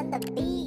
on the beat.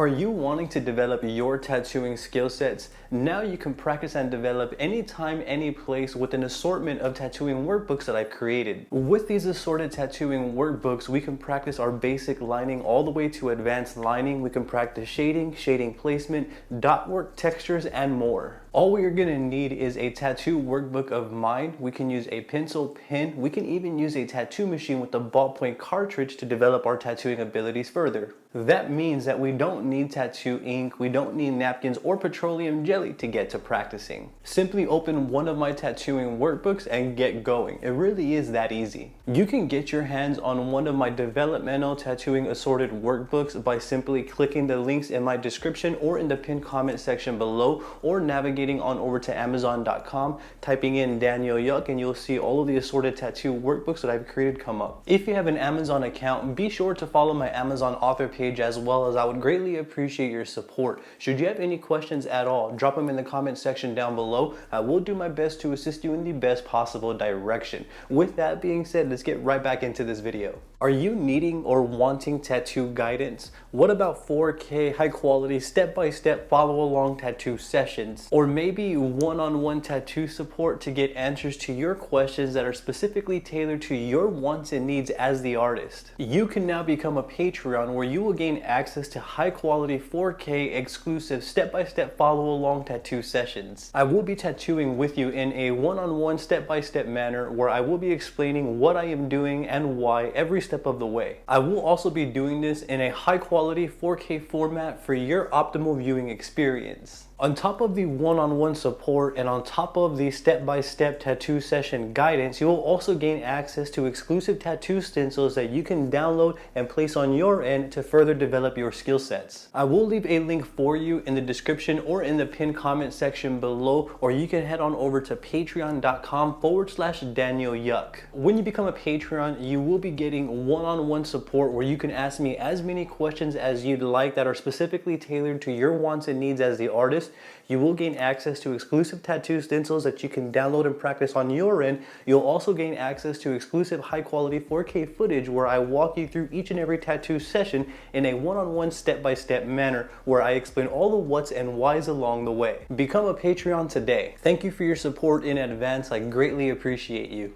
Are you wanting to develop your tattooing skill sets? Now you can practice and develop anytime, any place with an assortment of tattooing workbooks that I've created. With these assorted tattooing workbooks, we can practice our basic lining all the way to advanced lining. We can practice shading, shading placement, dot work, textures, and more. All we are going to need is a tattoo workbook of mine. We can use a pencil, pen. We can even use a tattoo machine with a ballpoint cartridge to develop our tattooing abilities further. That means that we don't need tattoo ink, we don't need napkins or petroleum jelly to get to practicing. Simply open one of my tattooing workbooks and get going. It really is that easy. You can get your hands on one of my developmental tattooing assorted workbooks by simply clicking the links in my description or in the pinned comment section below, or navigating on over to Amazon.com, typing in Daniel Yuck, and you'll see all of the assorted tattoo workbooks that I've created come up. If you have an Amazon account, be sure to follow my Amazon author page as well, as I would greatly appreciate your support. Should you have any questions at all, drop them in the comment section down below. I will do my best to assist you in the best possible direction. With that being said, let's get right back into this video. Are you needing or wanting tattoo guidance? What about 4K high quality step-by-step follow along tattoo sessions? Or maybe one-on-one tattoo support to get answers to your questions that are specifically tailored to your wants and needs as the artist? You can now become a Patreon where you will gain access to high quality 4K exclusive step-by-step follow along tattoo sessions. I will be tattooing with you in a one-on-one step-by-step manner where I will be explaining what I am doing and why every step of the way. I will also be doing this in a high quality 4K format for your optimal viewing experience. On top of the one-on-one support and on top of the step-by-step tattoo session guidance, you will also gain access to exclusive tattoo stencils that you can download and place on your end to further develop your skill sets. I will leave a link for you in the description or in the pinned comment section below, or you can head on over to patreon.com/Daniel Yuck. When you become a Patreon, you will be getting one-on-one support where you can ask me as many questions as you'd like that are specifically tailored to your wants and needs as the artist. You will gain access to exclusive tattoo stencils that you can download and practice on your end. You'll also gain access to exclusive high quality 4K footage where I walk you through each and every tattoo session in a one-on-one step-by-step manner where I explain all the what's and why's along the way. Become a Patreon today. Thank you for your support in advance. I greatly appreciate you.